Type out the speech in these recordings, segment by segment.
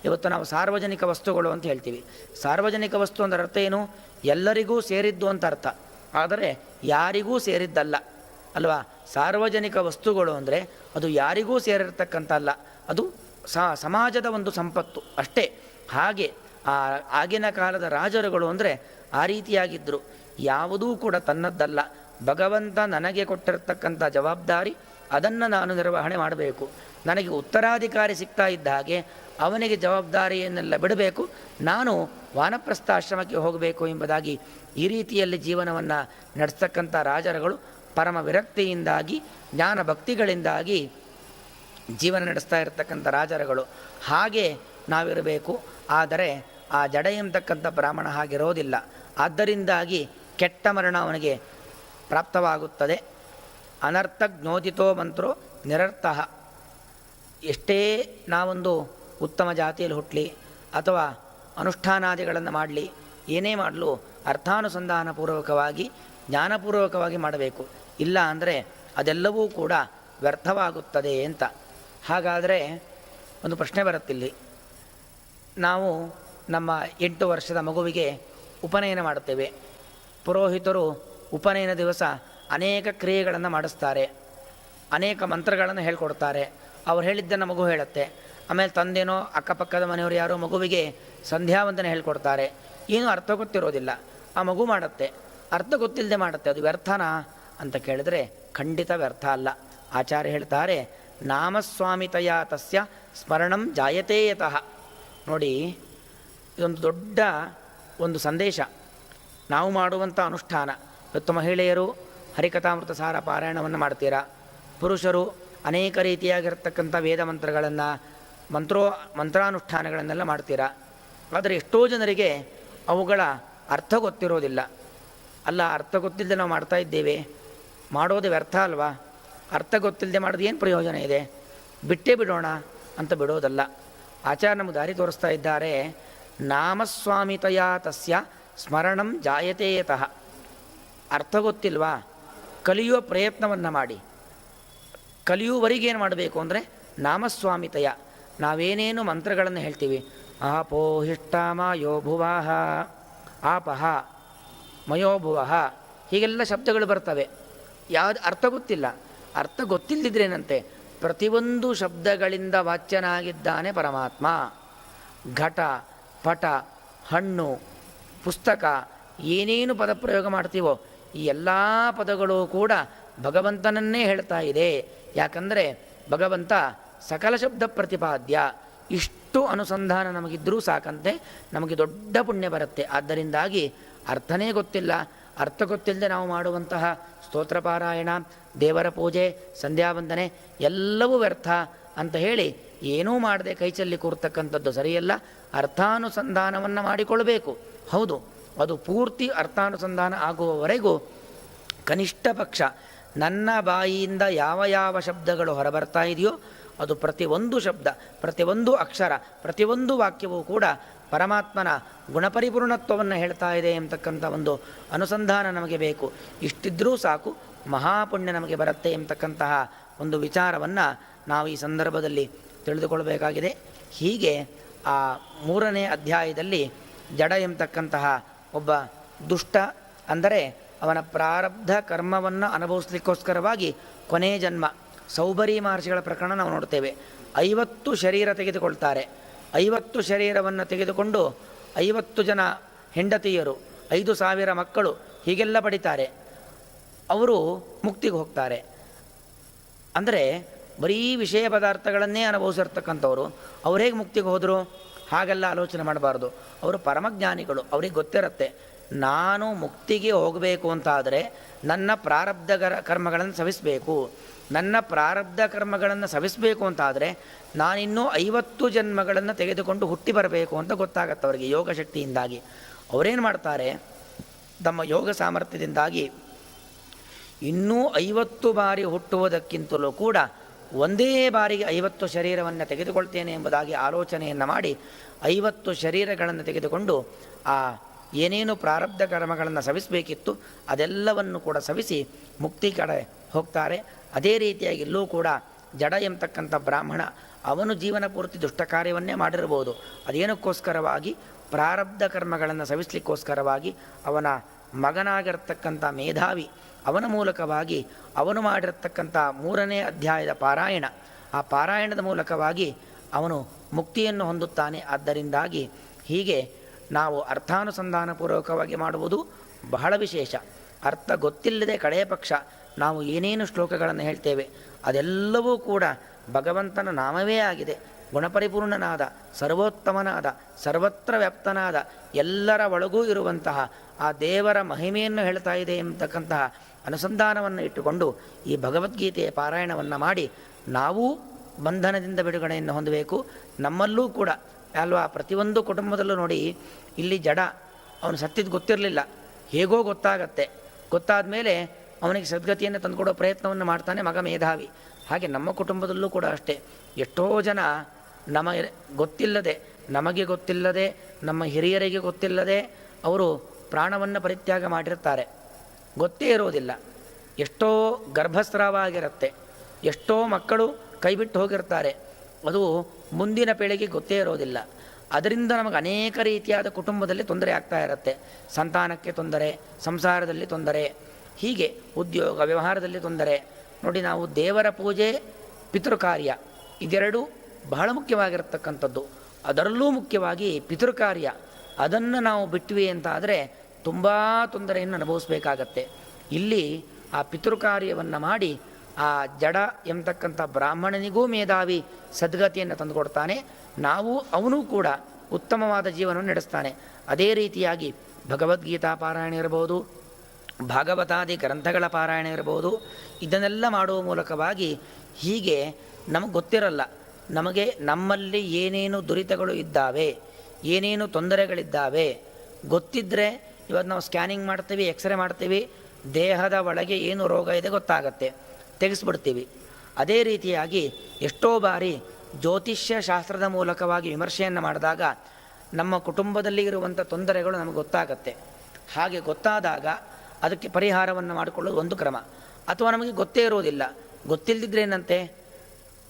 ಇವತ್ತು ನಾವು ಸಾರ್ವಜನಿಕ ವಸ್ತುಗಳು ಅಂತ ಹೇಳ್ತೀವಿ. ಸಾರ್ವಜನಿಕ ವಸ್ತು ಅಂದರೆ ಅರ್ಥ ಏನು? ಎಲ್ಲರಿಗೂ ಸೇರಿದ್ದು ಅಂತ ಅರ್ಥ, ಆದರೆ ಯಾರಿಗೂ ಸೇರಿದ್ದಲ್ಲ ಅಲ್ವಾ. ಸಾರ್ವಜನಿಕ ವಸ್ತುಗಳು ಅಂದರೆ ಅದು ಯಾರಿಗೂ ಸೇರಿರ್ತಕ್ಕಂಥ ಅಲ್ಲ, ಅದು ಸಮಾಜದ ಒಂದು ಸಂಪತ್ತು ಅಷ್ಟೇ. ಹಾಗೆ ಆಗಿನ ಕಾಲದ ರಾಜರುಗಳು ಅಂದರೆ ಆ ರೀತಿಯಾಗಿದ್ದರು. ಯಾವುದೂ ಕೂಡ ತನ್ನದ್ದಲ್ಲ, ಭಗವಂತ ನನಗೆ ಕೊಟ್ಟಿರತಕ್ಕಂಥ ಜವಾಬ್ದಾರಿ, ಅದನ್ನು ನಾನು ನಿರ್ವಹಣೆ ಮಾಡಬೇಕು. ನನಗೆ ಉತ್ತರಾಧಿಕಾರಿ ಸಿಗ್ತಾ ಇದ್ದ ಹಾಗೆ ಅವನಿಗೆ ಜವಾಬ್ದಾರಿಯನ್ನೆಲ್ಲ ಬಿಡಬೇಕು, ನಾನು ವಾನಪ್ರಸ್ಥಾಶ್ರಮಕ್ಕೆ ಹೋಗಬೇಕು ಎಂಬುದಾಗಿ ಈ ರೀತಿಯಲ್ಲಿ ಜೀವನವನ್ನು ನಡೆಸ್ತಕ್ಕಂಥ ರಾಜರುಗಳು ಪರಮ ವಿರಕ್ತಿಯಿಂದಾಗಿ ಜ್ಞಾನ ಭಕ್ತಿಗಳಿಂದಾಗಿ ಜೀವನ ನಡೆಸ್ತಾ ಇರತಕ್ಕಂಥ ರಾಜರುಗಳು. ಹಾಗೆ ನಾವಿರಬೇಕು. ಆದರೆ ಆ ಜಡ ಎಂಬತಕ್ಕಂಥ ಬ್ರಾಹ್ಮಣ ಹಾಗಿರೋದಿಲ್ಲ. ಆದ್ದರಿಂದಾಗಿ ಕೆಟ್ಟ ಮರಣ ಅವನಿಗೆ ಪ್ರಾಪ್ತವಾಗುತ್ತದೆ. ಅನರ್ಥ ಜ್ಞೋದಿತೋ ಮಂತ್ರೋ ನಿರರ್ಥಃ. ಎಷ್ಟೇ ನಾವೊಂದು ಉತ್ತಮ ಜಾತಿಯಲ್ಲಿ ಹುಟ್ಟಲಿ ಅಥವಾ ಅನುಷ್ಠಾನಾದಿಗಳನ್ನು ಮಾಡಲಿ, ಏನೇ ಮಾಡಲು ಅರ್ಥಾನುಸಂಧಾನಪೂರ್ವಕವಾಗಿ ಜ್ಞಾನಪೂರ್ವಕವಾಗಿ ಮಾಡಬೇಕು. ಇಲ್ಲ ಅಂದರೆ ಅದೆಲ್ಲವೂ ಕೂಡ ವ್ಯರ್ಥವಾಗುತ್ತದೆ ಅಂತ. ಹಾಗಾದರೆ ಒಂದು ಪ್ರಶ್ನೆ ಬರುತ್ತಿಲ್ಲಿ. ನಾವು ನಮ್ಮ 8 ವರ್ಷದ ಮಗುವಿಗೆ ಉಪನಯನ ಮಾಡುತ್ತೇವೆ. ಪುರೋಹಿತರು ಉಪನಯನ ದಿವಸ ಅನೇಕ ಕ್ರಿಯೆಗಳನ್ನು ಮಾಡಿಸ್ತಾರೆ, ಅನೇಕ ಮಂತ್ರಗಳನ್ನು ಹೇಳ್ಕೊಡ್ತಾರೆ. ಅವ್ರು ಹೇಳಿದ್ದನ್ನು ಮಗು ಹೇಳುತ್ತೆ. ಆಮೇಲೆ ತಂದೆನೋ ಅಕ್ಕಪಕ್ಕದ ಮನೆಯವರು ಯಾರೋ ಮಗುವಿಗೆ ಸಂಧ್ಯಾವಂದನೆ ಹೇಳ್ಕೊಡ್ತಾರೆ. ಏನೂ ಅರ್ಥ ಗೊತ್ತಿರೋದಿಲ್ಲ, ಆ ಮಗು ಮಾಡುತ್ತೆ. ಅರ್ಥ ಗೊತ್ತಿಲ್ಲದೆ ಮಾಡುತ್ತೆ. ಅದು ವ್ಯರ್ಥನಾ ಅಂತ ಕೇಳಿದ್ರೆ ಖಂಡಿತ ವ್ಯರ್ಥ ಅಲ್ಲ. ಆಚಾರ್ಯ ಹೇಳ್ತಾರೆ, ನಾಮಸ್ವಾಮಿತಯ ತಸ್ಯ ಸ್ಮರಣಂ ಜಾಯತೇ ಯತಃ. ನೋಡಿ, ಇದೊಂದು ದೊಡ್ಡ ಒಂದು ಸಂದೇಶ. ನಾವು ಮಾಡುವಂಥ ಅನುಷ್ಠಾನ, ಇವತ್ತು ಮಹಿಳೆಯರು ಹರಿಕಥಾಮೃತ ಸಾರ ಪಾರಾಯಣವನ್ನು ಮಾಡ್ತೀರಾ, ಪುರುಷರು ಅನೇಕ ರೀತಿಯಾಗಿರ್ತಕ್ಕಂಥ ವೇದ ಮಂತ್ರಗಳನ್ನು ಮಂತ್ರಾನುಷ್ಠಾನಗಳನ್ನೆಲ್ಲ ಮಾಡ್ತೀರಾ. ಆದರೆ ಎಷ್ಟೋ ಜನರಿಗೆ ಅವುಗಳ ಅರ್ಥ ಗೊತ್ತಿರೋದಿಲ್ಲ. ಅಲ್ಲ, ಅರ್ಥ ಗೊತ್ತಿಲ್ಲದೆ ನಾವು ಮಾಡ್ತಾ ಇದ್ದೇವೆ, ಮಾಡೋದು ವ್ಯರ್ಥ ಅಲ್ವಾ? ಅರ್ಥ ಗೊತ್ತಿಲ್ಲದೆ ಮಾಡೋದು ಏನು ಪ್ರಯೋಜನ ಇದೆ? ಬಿಟ್ಟೇ ಬಿಡೋಣ ಅಂತ ಬಿಡೋದಲ್ಲ. ಆಚಾರ್ಯ ನಮಗೆ ದಾರಿ ತೋರಿಸ್ತಾ ಇದ್ದಾರೆ. ನಾಮಸ್ವಾಮಿತಯ ತಸ್ಯ ಸ್ಮರಣಂ ಜಾಯತೇ ಯತಃ. ಅರ್ಥ ಗೊತ್ತಿಲ್ವಾ? ಕಲಿಯುವ ಪ್ರಯತ್ನವನ್ನು ಮಾಡಿ. ಕಲಿಯುವವರಿಗೇನು ಮಾಡಬೇಕು ಅಂದರೆ ನಾಮಸ್ವಾಮಿತಯ. ನಾವೇನೇನು ಮಂತ್ರಗಳನ್ನು ಹೇಳ್ತೀವಿ, ಆಪೋ ಹಿಷ್ಟಾಮ ಯೋ ಭುವಾಹ, ಆಪಹ ಮಯೋಭುವಃ, ಹೀಗೆಲ್ಲ ಶಬ್ದಗಳು ಬರ್ತವೆ. ಯಾವುದು ಅರ್ಥ ಗೊತ್ತಿಲ್ಲ. ಅರ್ಥ ಗೊತ್ತಿಲ್ಲದಿದ್ರೇನಂತೆ, ಪ್ರತಿಯೊಂದು ಶಬ್ದಗಳಿಂದ ವಾಚ್ಯನಾಗಿದ್ದಾನೆ ಪರಮಾತ್ಮ. ಘಟ, ಪಟ, ಹಣ್ಣು, ಪುಸ್ತಕ, ಏನೇನು ಪದಪ್ರಯೋಗ ಮಾಡ್ತೀವೋ ಈ ಎಲ್ಲ ಪದಗಳು ಕೂಡ ಭಗವಂತನನ್ನೇ ಹೇಳ್ತಾ ಇದೆ. ಯಾಕಂದರೆ ಭಗವಂತ ಸಕಲ ಶಬ್ದ ಪ್ರತಿಪಾದ್ಯ. ಇಷ್ಟು ಅನುಸಂಧಾನ ನಮಗಿದ್ದರೂ ಸಾಕಂತೆ ನಮಗೆ ದೊಡ್ಡ ಪುಣ್ಯ ಬರುತ್ತೆ. ಆದ್ದರಿಂದಾಗಿ ಅರ್ಥನೇ ಗೊತ್ತಿಲ್ಲ, ಅರ್ಥ ಗೊತ್ತಿಲ್ಲದೆ ನಾವು ಮಾಡುವಂತಹ ಸ್ತೋತ್ರಪಾರಾಯಣ, ದೇವರ ಪೂಜೆ, ಸಂಧ್ಯಾವಂದನೆ ಎಲ್ಲವೂ ವ್ಯರ್ಥ ಅಂತ ಹೇಳಿ ಏನೂ ಮಾಡದೆ ಕೈಚಲ್ಲಿ ಕೂರ್ತಕ್ಕಂಥದ್ದು ಸರಿಯಲ್ಲ. ಅರ್ಥಾನುಸಂಧಾನವನ್ನು ಮಾಡಿಕೊಳ್ಬೇಕು. ಹೌದು, ಅದು ಪೂರ್ತಿ ಅರ್ಥಾನುಸಂಧಾನ ಆಗುವವರೆಗೂ ಕನಿಷ್ಠ ಪಕ್ಷ ನನ್ನ ಬಾಯಿಯಿಂದ ಯಾವ ಯಾವ ಶಬ್ದಗಳು ಹೊರಬರ್ತಾ ಇದೆಯೋ ಅದು ಪ್ರತಿಯೊಂದು ಶಬ್ದ, ಪ್ರತಿಯೊಂದು ಅಕ್ಷರ, ಪ್ರತಿಯೊಂದು ವಾಕ್ಯವೂ ಕೂಡ ಪರಮಾತ್ಮನ ಗುಣಪರಿಪೂರ್ಣತ್ವವನ್ನು ಹೇಳ್ತಾ ಇದೆ ಎಂಬತಕ್ಕಂಥ ಒಂದು ಅನುಸಂಧಾನ ನಮಗೆ ಬೇಕು. ಇಷ್ಟಿದ್ರೂ ಸಾಕು, ಮಹಾಪುಣ್ಯ ನಮಗೆ ಬರುತ್ತೆ ಎಂಬತಕ್ಕಂತಹ ಒಂದು ವಿಚಾರವನ್ನು ನಾವು ಈ ಸಂದರ್ಭದಲ್ಲಿ ತಿಳಿದುಕೊಳ್ಬೇಕಾಗಿದೆ. ಹೀಗೆ ಆ 3ನೇ ಅಧ್ಯಾಯದಲ್ಲಿ ಜಡ ಎಂಬತಕ್ಕಂತಹ ಒಬ್ಬ ದುಷ್ಟ, ಅಂದರೆ ಅವನ ಪ್ರಾರಬ್ಧ ಕರ್ಮವನ್ನು ಅನುಭವಿಸ್ಲಿಕ್ಕೋಸ್ಕರವಾಗಿ ಕೊನೆ ಜನ್ಮ, ಸೌಬರಿ ಮಹರ್ಷಿಗಳ ಪ್ರಕರಣ ನಾವು ನೋಡ್ತೇವೆ. 50 ಶರೀರ ತೆಗೆದುಕೊಳ್ತಾರೆ. 50 ಶರೀರವನ್ನು ತೆಗೆದುಕೊಂಡು 50 ಜನ ಹೆಂಡತಿಯರು, 5,000 ಮಕ್ಕಳು ಹೀಗೆಲ್ಲ ಪಡಿತಾರೆ. ಅವರು ಮುಕ್ತಿಗೆ ಹೋಗ್ತಾರೆ. ಅಂದರೆ ಬರೀ ವಿಷಯ ಪದಾರ್ಥಗಳನ್ನೇ ಅನುಭವಿಸಿರ್ತಕ್ಕಂಥವ್ರು ಅವ್ರು ಹೇಗೆ ಮುಕ್ತಿಗೆ ಹೋದರು? ಹಾಗೆಲ್ಲ ಆಲೋಚನೆ ಮಾಡಬಾರ್ದು. ಅವರು ಪರಮಜ್ಞಾನಿಗಳು, ಅವ್ರಿಗೆ ಗೊತ್ತಿರುತ್ತೆ ನಾನು ಮುಕ್ತಿಗೆ ಹೋಗಬೇಕು ಅಂತಾದರೆ ನನ್ನ ಪ್ರಾರಬ್ಧ ಕರ್ಮಗಳನ್ನು ಸವಿಸಬೇಕು. ನನ್ನ ಪ್ರಾರಬ್ಧ ಕರ್ಮಗಳನ್ನು ಸವಿಸಬೇಕು ಅಂತಾದರೆ ನಾನಿನ್ನೂ 50 ಜನ್ಮಗಳನ್ನು ತೆಗೆದುಕೊಂಡು ಹುಟ್ಟಿ ಬರಬೇಕು ಅಂತ ಗೊತ್ತಾಗತ್ತೆ ಅವರಿಗೆ ಯೋಗ ಶಕ್ತಿಯಿಂದಾಗಿ. ಅವರೇನು ಮಾಡ್ತಾರೆ, ತಮ್ಮ ಯೋಗ ಸಾಮರ್ಥ್ಯದಿಂದಾಗಿ ಇನ್ನೂ 50 ಬಾರಿ ಹುಟ್ಟುವುದಕ್ಕಿಂತಲೂ ಕೂಡ ಒಂದೇ ಬಾರಿಗೆ 50 ಶರೀರವನ್ನು ತೆಗೆದುಕೊಳ್ತೇನೆ ಎಂಬುದಾಗಿ ಆಲೋಚನೆಯನ್ನು ಮಾಡಿ 50 ಶರೀರಗಳನ್ನು ತೆಗೆದುಕೊಂಡು ಆ ಏನೇನು ಪ್ರಾರಬ್ಧ ಕರ್ಮಗಳನ್ನು ಸವಿಸಬೇಕಿತ್ತು ಅದೆಲ್ಲವನ್ನು ಕೂಡ ಸವಿಸಿ ಮುಕ್ತಿ ಕಡೆ ಹೋಗ್ತಾರೆ. ಅದೇ ರೀತಿಯಾಗಿ ಇಲ್ಲೂ ಕೂಡ ಜಡ ಎಂಬತಕ್ಕಂಥ ಬ್ರಾಹ್ಮಣ ಅವನು ಜೀವನ ಪೂರ್ತಿ ದುಷ್ಟ ಕಾರ್ಯವನ್ನೇ ಮಾಡಿರ್ಬೋದು. ಅದೇನಕ್ಕೋಸ್ಕರವಾಗಿ ಪ್ರಾರಬ್ಧ ಕರ್ಮಗಳನ್ನು ಸವಿಸ್ಲಿಕ್ಕೋಸ್ಕರವಾಗಿ ಅವನ ಮಗನಾಗಿರ್ತಕ್ಕಂಥ ಮೇಧಾವಿ ಅವನ ಮೂಲಕವಾಗಿ ಅವನು ಮಾಡಿರತಕ್ಕಂಥ 3ನೇ ಅಧ್ಯಾಯದ ಪಾರಾಯಣ, ಆ ಪಾರಾಯಣದ ಮೂಲಕವಾಗಿ ಅವನು ಮುಕ್ತಿಯನ್ನು ಹೊಂದುತ್ತಾನೆ. ಆದ್ದರಿಂದಾಗಿ ಹೀಗೆ ನಾವು ಅರ್ಥಾನುಸಂಧಾನಪೂರ್ವಕವಾಗಿ ಮಾಡುವುದು ಬಹಳ ವಿಶೇಷ. ಅರ್ಥ ಗೊತ್ತಿಲ್ಲದೆ ಕಡೆಯ ಪಕ್ಷ ನಾವು ಏನೇನು ಶ್ಲೋಕಗಳನ್ನು ಹೇಳ್ತೇವೆ ಅದೆಲ್ಲವೂ ಕೂಡ ಭಗವಂತನ ನಾಮವೇ ಆಗಿದೆ. ಗುಣಪರಿಪೂರ್ಣನಾದ, ಸರ್ವೋತ್ತಮನಾದ, ಸರ್ವತ್ರ ವ್ಯಾಪ್ತನಾದ, ಎಲ್ಲರ ಒಳಗೂ ಇರುವಂತಹ ಆ ದೇವರ ಮಹಿಮೆಯನ್ನು ಹೇಳ್ತಾ ಇದೆ ಎಂಬತಕ್ಕಂತಹ ಅನುಸಂಧಾನವನ್ನು ಇಟ್ಟುಕೊಂಡು ಈ ಭಗವದ್ಗೀತೆಯ ಪಾರಾಯಣವನ್ನು ಮಾಡಿ ನಾವೂ ಬಂಧನದಿಂದ ಬಿಡುಗಡೆಯನ್ನು ಹೊಂದಬೇಕು. ನಮ್ಮಲ್ಲೂ ಕೂಡ ಅಲ್ವಾ, ಪ್ರತಿಯೊಂದು ಕುಟುಂಬದಲ್ಲೂ ನೋಡಿ, ಇಲ್ಲಿ ಜಡ ಅವನು ಸತ್ತಿದ್ದು ಗೊತ್ತಿರಲಿಲ್ಲ, ಹೇಗೋ ಗೊತ್ತಾಗತ್ತೆ. ಗೊತ್ತಾದ ಮೇಲೆ ಅವನಿಗೆ ಸದ್ಗತಿಯನ್ನು ತಂದುಕೊಡೋ ಪ್ರಯತ್ನವನ್ನು ಮಾಡ್ತಾನೆ ಮಗ ಮೇಧಾವಿ. ಹಾಗೆ ನಮ್ಮ ಕುಟುಂಬದಲ್ಲೂ ಕೂಡ ಅಷ್ಟೇ. ಎಷ್ಟೋ ಜನ ನಮಗೆ ಗೊತ್ತಿಲ್ಲದೆ ನಮ್ಮ ಹಿರಿಯರಿಗೆ ಗೊತ್ತಿಲ್ಲದೆ ಅವರು ಪ್ರಾಣವನ್ನು ಪರಿತ್ಯಾಗ ಮಾಡಿರ್ತಾರೆ, ಗೊತ್ತೇ ಇರೋದಿಲ್ಲ. ಎಷ್ಟೋ ಗರ್ಭಸ್ರಾವ ಆಗಿರುತ್ತೆ, ಎಷ್ಟೋ ಮಕ್ಕಳು ಕೈಬಿಟ್ಟು ಹೋಗಿರ್ತಾರೆ, ಅದು ಮುಂದಿನ ಪೀಳಿಗೆ ಗೊತ್ತೇ ಇರೋದಿಲ್ಲ. ಅದರಿಂದ ನಮಗೆ ಅನೇಕ ರೀತಿಯಾದ ಕುಟುಂಬದಲ್ಲಿ ತೊಂದರೆ ಆಗ್ತಾ ಇರುತ್ತೆ. ಸಂತಾನಕ್ಕೆ ತೊಂದರೆ, ಸಂಸಾರದಲ್ಲಿ ತೊಂದರೆ, ಹೀಗೆ ಉದ್ಯೋಗ ವ್ಯವಹಾರದಲ್ಲಿ ತೊಂದರೆ. ನೋಡಿ, ನಾವು ದೇವರ ಪೂಜೆ, ಪಿತೃಕಾರ್ಯ ಇದೆರಡೂ ಬಹಳ ಮುಖ್ಯವಾಗಿರತಕ್ಕಂಥದ್ದು. ಅದರಲ್ಲೂ ಮುಖ್ಯವಾಗಿ ಪಿತೃಕಾರ್ಯ, ಅದನ್ನು ನಾವು ಬಿಟ್ವಿ ಅಂತ ಆದರೆ ತುಂಬ ತೊಂದರೆಯನ್ನು ಅನುಭವಿಸಬೇಕಾಗತ್ತೆ. ಇಲ್ಲಿ ಆ ಪಿತೃಕಾರ್ಯವನ್ನು ಮಾಡಿ ಆ ಜಡ ಎಂಬತಕ್ಕಂಥ ಬ್ರಾಹ್ಮಣನಿಗೂ ಮೇಧಾವಿ ಸದ್ಗತಿಯನ್ನು ತಂದುಕೊಡ್ತಾನೆ. ಅವನೂ ಕೂಡ ಉತ್ತಮವಾದ ಜೀವನವನ್ನು ನಡೆಸ್ತಾನೆ. ಅದೇ ರೀತಿಯಾಗಿ ಭಗವದ್ಗೀತಾ ಪಾರಾಯಣ ಇರಬಹುದು, ಭಾಗವತಾದಿ ಗ್ರಂಥಗಳ ಪಾರಾಯಣ ಇರಬಹುದು. ಇದನ್ನೆಲ್ಲ ಮಾಡುವ ಮೂಲಕವಾಗಿ ಹೀಗೆ ನಮಗೆ ಗೊತ್ತಿರಲ್ಲ, ನಮ್ಮಲ್ಲಿ ಏನೇನು ದುರಿತಗಳು ಇದ್ದಾವೆ, ಏನೇನು ತೊಂದರೆಗಳಿದ್ದಾವೆ ಗೊತ್ತಿದ್ದರೆ ಇವತ್ತು ನಾವು ಸ್ಕ್ಯಾನಿಂಗ್ ಮಾಡ್ತೀವಿ, ಎಕ್ಸ್ರೇ ಮಾಡ್ತೀವಿ, ದೇಹದ ಒಳಗೆ ಏನು ರೋಗ ಇದೆ ಗೊತ್ತಾಗತ್ತೆ, ತೆಗೆಸ್ಬಿಡ್ತೀವಿ. ಅದೇ ರೀತಿಯಾಗಿ ಎಷ್ಟೋ ಬಾರಿ ಜ್ಯೋತಿಷ್ಯ ಶಾಸ್ತ್ರದ ಮೂಲಕವಾಗಿ ವಿಮರ್ಶೆಯನ್ನು ಮಾಡಿದಾಗ ನಮ್ಮ ಕುಟುಂಬದಲ್ಲಿ ಇರುವಂಥ ತೊಂದರೆಗಳು ನಮಗೆ ಗೊತ್ತಾಗತ್ತೆ. ಹಾಗೆ ಗೊತ್ತಾದಾಗ ಅದಕ್ಕೆ ಪರಿಹಾರವನ್ನು ಮಾಡಿಕೊಳ್ಳೋದು ಒಂದು ಕ್ರಮ. ಅಥವಾ ನಮಗೆ ಗೊತ್ತೇ ಇರೋದಿಲ್ಲ, ಗೊತ್ತಿಲ್ಲದಿದ್ರೇನಂತೆ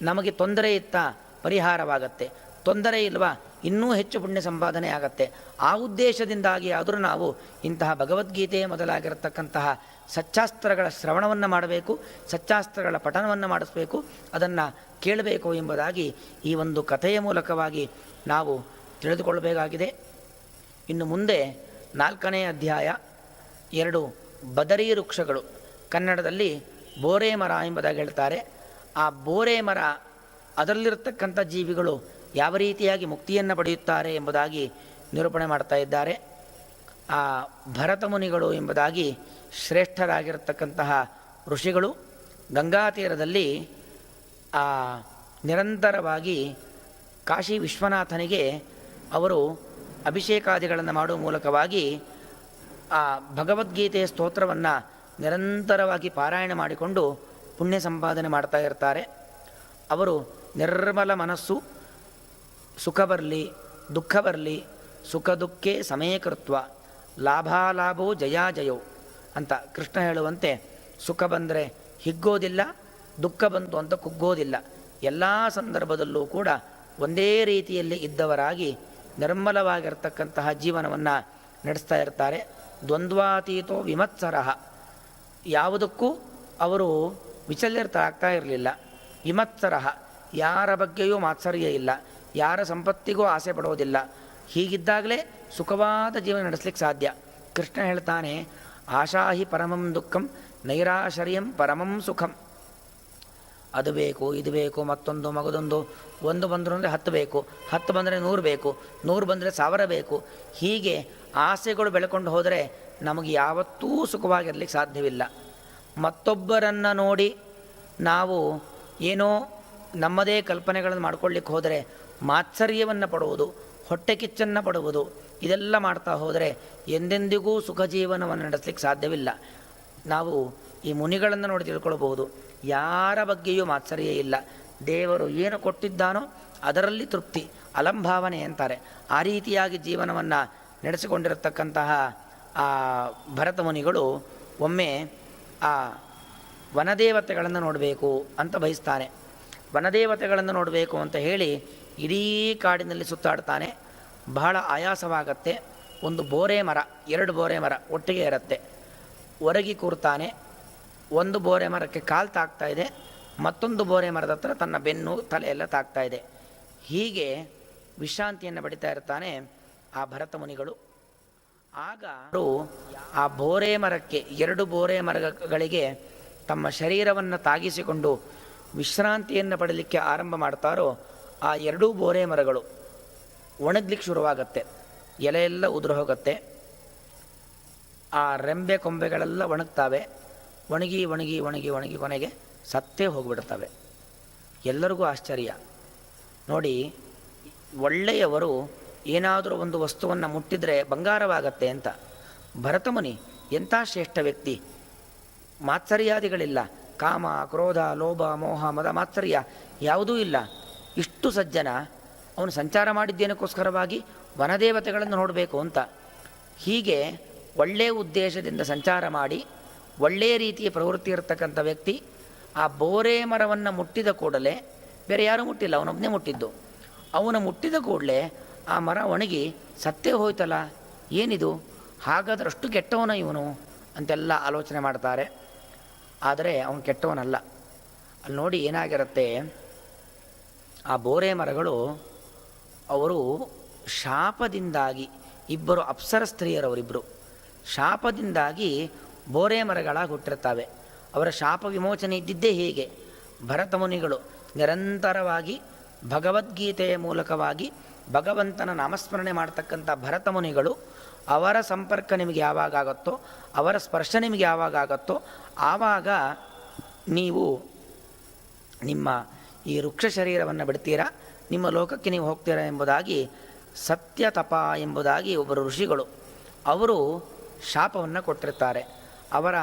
ನಮಗೆ ತೊಂದರೆ ಇತ್ತಾ ಪರಿಹಾರವಾಗತ್ತೆ, ತೊಂದರೆ ಇಲ್ವಾ ಇನ್ನೂ ಹೆಚ್ಚು ಪುಣ್ಯ ಸಂಪಾದನೆ ಆಗತ್ತೆ. ಆ ಉದ್ದೇಶದಿಂದಾಗಿ ಆದರೂ ನಾವು ಇಂತಹ ಭಗವದ್ಗೀತೆಯ ಮೊದಲಾಗಿರತಕ್ಕಂತಹ ಸಚ್ಚಾಸ್ತ್ರಗಳ ಶ್ರವಣವನ್ನು ಮಾಡಬೇಕು, ಸಚ್ಚಾಸ್ತ್ರಗಳ ಪಠನವನ್ನು ಮಾಡಿಸಬೇಕು, ಅದನ್ನು ಕೇಳಬೇಕು ಎಂಬುದಾಗಿ ಈ ಒಂದು ಕಥೆಯ ಮೂಲಕವಾಗಿ ನಾವು ತಿಳಿದುಕೊಳ್ಳಬೇಕಾಗಿದೆ. ಇನ್ನು ಮುಂದೆ 4ನೇ ಅಧ್ಯಾಯ 2 ಬದರಿ ವೃಕ್ಷಗಳು, ಕನ್ನಡದಲ್ಲಿ ಬೋರೆ ಮರ ಎಂಬುದಾಗಿ ಹೇಳ್ತಾರೆ. ಆ ಬೋರೆ ಮರ, ಅದರಲ್ಲಿರತಕ್ಕಂಥ ಜೀವಿಗಳು ಯಾವ ರೀತಿಯಾಗಿ ಮುಕ್ತಿಯನ್ನು ಪಡೆಯುತ್ತಾರೆ ಎಂಬುದಾಗಿ ನಿರೂಪಣೆ ಮಾಡ್ತಾ ಇದ್ದಾರೆ. ಆ ಭರತ ಮುನಿಗಳು ಎಂಬುದಾಗಿ ಶ್ರೇಷ್ಠರಾಗಿರತಕ್ಕಂತಹ ಋಷಿಗಳು ಗಂಗಾ ತೀರದಲ್ಲಿ ನಿರಂತರವಾಗಿ ಕಾಶಿ ವಿಶ್ವನಾಥನಿಗೆ ಅವರು ಅಭಿಷೇಕಾದಿಗಳನ್ನು ಮಾಡುವ ಮೂಲಕವಾಗಿ ಆ ಭಗವದ್ಗೀತೆಯ ಸ್ತೋತ್ರವನ್ನು ನಿರಂತರವಾಗಿ ಪಾರಾಯಣ ಮಾಡಿಕೊಂಡು ಪುಣ್ಯ ಸಂಪಾದನೆ ಮಾಡ್ತಾ ಇರ್ತಾರೆ. ಅವರು ನಿರ್ಮಲ ಮನಸ್ಸು, ಸುಖ ಬರಲಿ ದುಃಖ ಬರಲಿ ಸುಖ ದುಃಖೇ ಸಮಯಕೃತ್ವ ಲಾಭಾಲಾಭೋ ಜಯಾಜಯೋ ಅಂತ ಕೃಷ್ಣ ಹೇಳುವಂತೆ, ಸುಖ ಬಂದರೆ ಹಿಗ್ಗೋದಿಲ್ಲ, ದುಃಖ ಬಂತು ಅಂತ ಕುಗ್ಗೋದಿಲ್ಲ, ಎಲ್ಲ ಸಂದರ್ಭದಲ್ಲೂ ಕೂಡ ಒಂದೇ ರೀತಿಯಲ್ಲಿ ಇದ್ದವರಾಗಿ ನಿರ್ಮಲವಾಗಿರ್ತಕ್ಕಂತಹ ಜೀವನವನ್ನು ನಡೆಸ್ತಾ ಇರ್ತಾರೆ. ದ್ವಂದ್ವಾತೀತೋ ವಿಮತ್ಸರಃ, ಯಾವುದಕ್ಕೂ ಅವರು ವಿಚಲಿತರಾಗ್ತಾ ಇರಲಿಲ್ಲ. ವಿಮತ್ಸರಃ, ಯಾರ ಬಗ್ಗೆಯೂ ಮಾತ್ಸರ್ಯ ಇಲ್ಲ, ಯಾರ ಸಂಪತ್ತಿಗೂ ಆಸೆ ಪಡೋದಿಲ್ಲ. ಹೀಗಿದ್ದಾಗಲೇ ಸುಖವಾದ ಜೀವನ ನಡೆಸಲಿಕ್ಕೆ ಸಾಧ್ಯ. ಕೃಷ್ಣ ಹೇಳ್ತಾನೆ, ಆಶಾಹಿ ಪರಮಂ ದುಃಖಂ ನೈರಾಶರ್ಯಂ ಪರಮಂ ಸುಖಂ. ಅದು ಬೇಕು, ಇದು ಬೇಕು, ಮತ್ತೊಂದು ಮಗದೊಂದು, ಒಂದು ಬಂದರು ಅಂದರೆ 10 ಬೇಕು, 10 ಬಂದರೆ 100 ಬೇಕು, 100 ಬಂದರೆ 1000 ಬೇಕು. ಹೀಗೆ ಆಸೆಗಳು ಬೆಳ್ಕೊಂಡು ಹೋದರೆ ನಮಗೆ ಯಾವತ್ತೂ ಸುಖವಾಗಿರಲಿಕ್ಕೆ ಸಾಧ್ಯವಿಲ್ಲ. ಮತ್ತೊಬ್ಬರನ್ನು ನೋಡಿ ನಾವು ಏನೋ ನಮ್ಮದೇ ಕಲ್ಪನೆಗಳನ್ನು ಮಾಡ್ಕೊಳ್ಳಿಕ್ಕೆ ಹೋದರೆ ಮಾತ್ಸರ್ಯವನ್ನು ಪಡುವುದು, ಹೊಟ್ಟೆ ಕಿಚ್ಚನ್ನು ಪಡುವುದು, ಇದೆಲ್ಲ ಮಾಡ್ತಾ ಹೋದರೆ ಎಂದೆಂದಿಗೂ ಸುಖ ಜೀವನವನ್ನು ನಡೆಸಲಿಕ್ಕೆ ಸಾಧ್ಯವಿಲ್ಲ. ನಾವು ಈ ಮುನಿಗಳನ್ನು ನೋಡಿ ತಿಳ್ಕೊಳ್ಬಹುದು, ಯಾರ ಬಗ್ಗೆಯೂ ಮಾತ್ಸರ್ಯ ಇಲ್ಲ. ದೇವರು ಏನು ಕೊಟ್ಟಿದ್ದಾನೋ ಅದರಲ್ಲಿ ತೃಪ್ತಿ, ಅಲಂಭಾವನೆ ಅಂತಾರೆ. ಆ ರೀತಿಯಾಗಿ ಜೀವನವನ್ನು ನಡೆಸಿಕೊಂಡಿರತಕ್ಕಂತಹ ಆ ಭರತ ಮುನಿಗಳು ಒಮ್ಮೆ ಆ ವನದೇವತೆಗಳನ್ನು ನೋಡಬೇಕು ಅಂತ ಬಯಸ್ತಾನೆ. ವನದೇವತೆಗಳನ್ನು ನೋಡಬೇಕು ಅಂತ ಹೇಳಿ ಇಡೀ ಕಾಡಿನಲ್ಲಿ ಸುತ್ತಾಡ್ತಾನೆ. ಬಹಳ ಆಯಾಸವಾಗತ್ತೆ. ಒಂದು ಬೋರೆ ಮರ, 2 ಬೋರೆ ಮರ ಒಟ್ಟಿಗೆ ಇರುತ್ತೆ. ಒರಗಿ ಕೂರ್ತಾನೆ. ಒಂದು ಬೋರೆ ಮರಕ್ಕೆ ಕಾಲು ತಾಗ್ತಾ ಇದೆ, ಮತ್ತೊಂದು ಬೋರೆ ಮರದ ಹತ್ರ ತನ್ನ ಬೆನ್ನು ತಲೆ ಎಲ್ಲ ತಾಗ್ತಾ ಇದೆ. ಹೀಗೆ ವಿಶ್ರಾಂತಿಯನ್ನು ಪಡಿತಾ ಇರ್ತಾನೆ ಆ ಭರತ ಮುನಿಗಳು. ಆಗ ಅವರು ಆ ಬೋರೆ ಮರಕ್ಕೆ 2 ಬೋರೆ ಮರಗಳಿಗೆ ತಮ್ಮ ಶರೀರವನ್ನು ತಾಗಿಸಿಕೊಂಡು ವಿಶ್ರಾಂತಿಯನ್ನು ಪಡಲಿಕ್ಕೆ ಆರಂಭ ಮಾಡ್ತಾರೋ ಆ 2 ಬೋರೆ ಮರಗಳು ಒಣಗ್ಲಿಕ್ಕೆ ಶುರುವಾಗತ್ತೆ. ಎಲೆ ಎಲ್ಲ ಉದುರು ಹೋಗುತ್ತೆ. ಆ ರೆಂಬೆ ಕೊಂಬೆಗಳೆಲ್ಲ ಒಣಗ್ತವೆ. ಒಣಗಿ ಒಣಗಿ ಒಣಗಿ ಒಣಗಿ ಕೊನೆಗೆ ಸತ್ತೇ ಹೋಗಿಬಿಡ್ತವೆ. ಎಲ್ಲರಿಗೂ ಆಶ್ಚರ್ಯ. ನೋಡಿ, ಒಳ್ಳೆಯವರು ಏನಾದರೂ ಒಂದು ವಸ್ತುವನ್ನು ಮುಟ್ಟಿದರೆ ಬಂಗಾರವಾಗತ್ತೆ ಅಂತ. ಭರತಮುನಿ ಎಂಥ ಶ್ರೇಷ್ಠ ವ್ಯಕ್ತಿ. ಮಾತ್ಸರ್ಯಾದಿಗಳಿಲ್ಲ. ಕಾಮ, ಕ್ರೋಧ, ಲೋಭ, ಮೋಹ, ಮದ, ಮಾತ್ಸರ್ಯ ಯಾವುದೂ ಇಲ್ಲ. ಇಷ್ಟು ಸಜ್ಜನ. ಅವನು ಸಂಚಾರ ಮಾಡಿದ್ದೇನಕ್ಕೋಸ್ಕರವಾಗಿ ವನದೇವತೆಗಳನ್ನು ನೋಡಬೇಕು ಅಂತ. ಹೀಗೆ ಒಳ್ಳೆಯ ಉದ್ದೇಶದಿಂದ ಸಂಚಾರ ಮಾಡಿ ಒಳ್ಳೆಯ ರೀತಿಯ ಪ್ರವೃತ್ತಿ ಇರತಕ್ಕಂಥ ವ್ಯಕ್ತಿ ಆ ಬೋರೆ ಮರವನ್ನು ಮುಟ್ಟಿದ ಕೂಡಲೇ, ಬೇರೆ ಯಾರೂ ಮುಟ್ಟಿಲ್ಲ, ಅವನೊಬ್ಬನೇ ಮುಟ್ಟಿದ್ದು. ಅವನು ಮುಟ್ಟಿದ ಕೂಡಲೇ ಆ ಮರ ಒಣಗಿ ಸತ್ತೇ ಹೋಯ್ತಲ್ಲ, ಏನಿದು, ಹಾಗಾದ್ರೆ ಅಷ್ಟು ಕೆಟ್ಟವನ ಇವನು ಅಂತೆಲ್ಲ ಆಲೋಚನೆ ಮಾಡ್ತಾರೆ. ಆದರೆ ಅವನು ಕೆಟ್ಟವನಲ್ಲ. ಅಲ್ಲಿ ನೋಡಿ ಏನಾಗಿರುತ್ತೆ, ಆ ಬೋರೆ ಮರಗಳು ಅವರು ಶಾಪದಿಂದಾಗಿ, ಇಬ್ಬರು ಅಪ್ಸರ ಸ್ತ್ರೀಯರವರಿಬ್ಬರು ಶಾಪದಿಂದಾಗಿ ಬೋರೆ ಮರಗಳಾಗಿ ಹುಟ್ಟಿರ್ತಾವೆ. ಅವರ ಶಾಪ ವಿಮೋಚನೆ ಇದ್ದಿದ್ದೇ ಹೀಗೆ. ಭರತ ಮುನಿಗಳು ನಿರಂತರವಾಗಿ ಭಗವದ್ಗೀತೆಯ ಮೂಲಕವಾಗಿ ಭಗವಂತನ ನಾಮಸ್ಮರಣೆ ಮಾಡ್ತಕ್ಕಂಥ ಭರತ ಮುನಿಗಳು, ಅವರ ಸಂಪರ್ಕ ನಿಮಗೆ ಯಾವಾಗ ಆಗುತ್ತೋ, ಅವರ ಸ್ಪರ್ಶ ನಿಮಗೆ ಯಾವಾಗ ಆಗುತ್ತೋ ಆವಾಗ ನೀವು ನಿಮ್ಮ ಈ ವೃಕ್ಷ ಶರೀರವನ್ನು ಬಿಡ್ತೀರಾ, ನಿಮ್ಮ ಲೋಕಕ್ಕೆ ನೀವು ಹೋಗ್ತೀರಾ ಎಂಬುದಾಗಿ ಸತ್ಯತಪ ಎಂಬುದಾಗಿ ಒಬ್ಬರು ಋಷಿಗಳು ಅವರು ಶಾಪವನ್ನು ಕೊಟ್ಟಿರ್ತಾರೆ. ಅವರ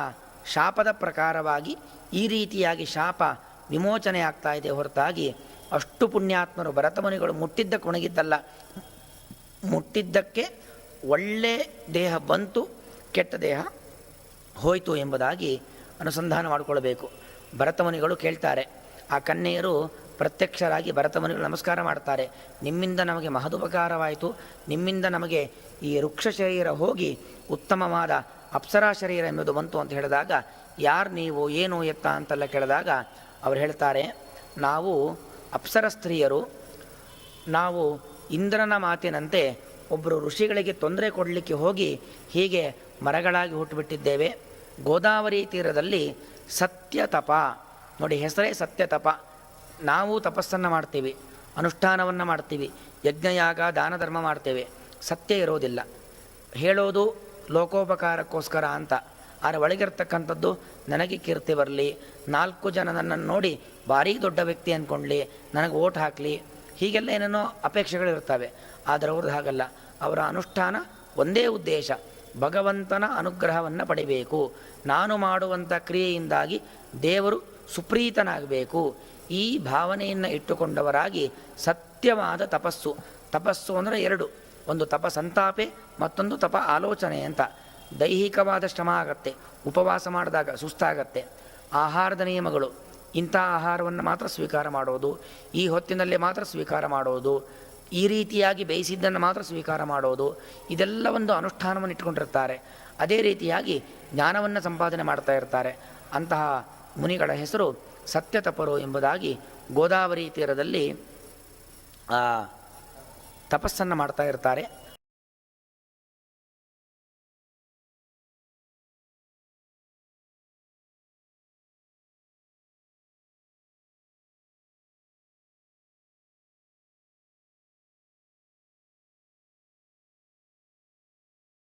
ಶಾಪದ ಪ್ರಕಾರವಾಗಿ ಈ ರೀತಿಯಾಗಿ ಶಾಪ ವಿಮೋಚನೆ ಆಗ್ತಾ ಇದೆ ಹೊರತಾಗಿ ಅಷ್ಟು ಪುಣ್ಯಾತ್ಮರು ಭರತಮುನಿಗಳು ಮುಟ್ಟಿದ್ದಕ್ಕೆ ಒಣಗಿದ್ದಲ್ಲ, ಮುಟ್ಟಿದ್ದಕ್ಕೆ ಒಳ್ಳೆ ದೇಹ ಬಂತು, ಕೆಟ್ಟ ದೇಹ ಹೋಯಿತು ಎಂಬುದಾಗಿ ಅನುಸಂಧಾನ ಮಾಡಿಕೊಳ್ಬೇಕು. ಭರತಮುನಿಗಳು ಕೇಳ್ತಾರೆ. ಆ ಕನ್ಯೆಯರು ಪ್ರತ್ಯಕ್ಷರಾಗಿ ಭರತಮುನಿಗಳು ನಮಸ್ಕಾರ ಮಾಡ್ತಾರೆ. ನಿಮ್ಮಿಂದ ನಮಗೆ ಮಹದುಪಕಾರವಾಯಿತು, ನಿಮ್ಮಿಂದ ನಮಗೆ ಈ ವೃಕ್ಷ ಶರೀರ ಹೋಗಿ ಉತ್ತಮವಾದ ಅಪ್ಸರಾ ಶರೀರ ಎಂಬುದು ಬಂತು ಅಂತ ಹೇಳಿದಾಗ, ಯಾರು ನೀವು, ಏನು ಎತ್ತ ಅಂತೆಲ್ಲ ಕೇಳಿದಾಗ ಅವರು ಹೇಳ್ತಾರೆ, ನಾವು ಅಪ್ಸರ ಸ್ತ್ರೀಯರು, ನಾವು ಇಂದ್ರನ ಮಾತಿನಂತೆ ಒಬ್ಬರು ಋಷಿಗಳಿಗೆ ತೊಂದರೆ ಕೊಡಲಿಕ್ಕೆ ಹೋಗಿ ಹೀಗೆ ಮರಗಳಾಗಿ ಹುಟ್ಟುಬಿಟ್ಟಿದ್ದೇವೆ. ಗೋದಾವರಿ ತೀರದಲ್ಲಿ ಸತ್ಯತಪ, ನೋಡಿ ಹೆಸರೇ ಸತ್ಯತಪ. ನಾವು ತಪಸ್ಸನ್ನು ಮಾಡ್ತೀವಿ, ಅನುಷ್ಠಾನವನ್ನು ಮಾಡ್ತೀವಿ, ಯಜ್ಞಯಾಗ ದಾನ ಧರ್ಮ ಮಾಡ್ತೇವೆ, ಸತ್ಯ ಇರೋದಿಲ್ಲ. ಹೇಳೋದು ಲೋಕೋಪಕಾರಕ್ಕೋಸ್ಕರ ಅಂತ. ಆದರೆ ಒಳಗಿರ್ತಕ್ಕಂಥದ್ದು ನನಗೆ ಕೀರ್ತಿ ಬರಲಿ, 4 ಜನ ನನ್ನನ್ನು ನೋಡಿ ಭಾರೀ ದೊಡ್ಡ ವ್ಯಕ್ತಿ ಅಂದ್ಕೊಳ್ಳಿ, ನನಗೆ ಓಟ್ ಹಾಕಲಿ, ಹೀಗೆಲ್ಲ ಏನೇನೋ ಅಪೇಕ್ಷೆಗಳಿರ್ತವೆ. ಆದರೆ ಅವ್ರದ್ದು ಹಾಗಲ್ಲ. ಅವರ ಅನುಷ್ಠಾನ ಒಂದೇ ಉದ್ದೇಶ, ಭಗವಂತನ ಅನುಗ್ರಹವನ್ನು ಪಡಿಬೇಕು, ನಾನು ಮಾಡುವಂಥ ಕ್ರಿಯೆಯಿಂದಾಗಿ ದೇವರು ಸುಪ್ರೀತನಾಗಬೇಕು. ಈ ಭಾವನೆಯನ್ನು ಇಟ್ಟುಕೊಂಡವರಾಗಿ ಸತ್ಯವಾದ ತಪಸ್ಸು. ತಪಸ್ಸು ಅಂದರೆ 2, ಒಂದು ತಪ ಸಂತಾಪೆ, ಮತ್ತೊಂದು ತಪ ಆಲೋಚನೆ ಅಂತ. ದೈಹಿಕವಾದ ಶ್ರಮ ಆಗತ್ತೆ, ಉಪವಾಸ ಮಾಡಿದಾಗ ಸುಸ್ತಾಗತ್ತೆ. ಆಹಾರದ ನಿಯಮಗಳು, ಇಂಥ ಆಹಾರವನ್ನು ಮಾತ್ರ ಸ್ವೀಕಾರ ಮಾಡೋದು, ಈ ಹೊತ್ತಿನಲ್ಲಿ ಮಾತ್ರ ಸ್ವೀಕಾರ ಮಾಡೋದು, ಈ ರೀತಿಯಾಗಿ ಬೇಯಿಸಿದ್ದನ್ನು ಮಾತ್ರ ಸ್ವೀಕಾರ ಮಾಡೋದು, ಇದೆಲ್ಲ ಒಂದು ಅನುಷ್ಠಾನವನ್ನು ಇಟ್ಕೊಂಡಿರ್ತಾರೆ. ಅದೇ ರೀತಿಯಾಗಿ ಜ್ಞಾನವನ್ನು ಸಂಪಾದನೆ ಮಾಡ್ತಾ ಇರ್ತಾರೆ. ಅಂತಹ ಮುನಿಗಳ ಹೆಸರು ಸತ್ಯತಪರು ಎಂಬುದಾಗಿ ಗೋದಾವರಿ ತೀರದಲ್ಲಿ ತಪಸ್ಸನ್ನು ಮಾಡ್ತಾ ಇರ್ತಾರೆ.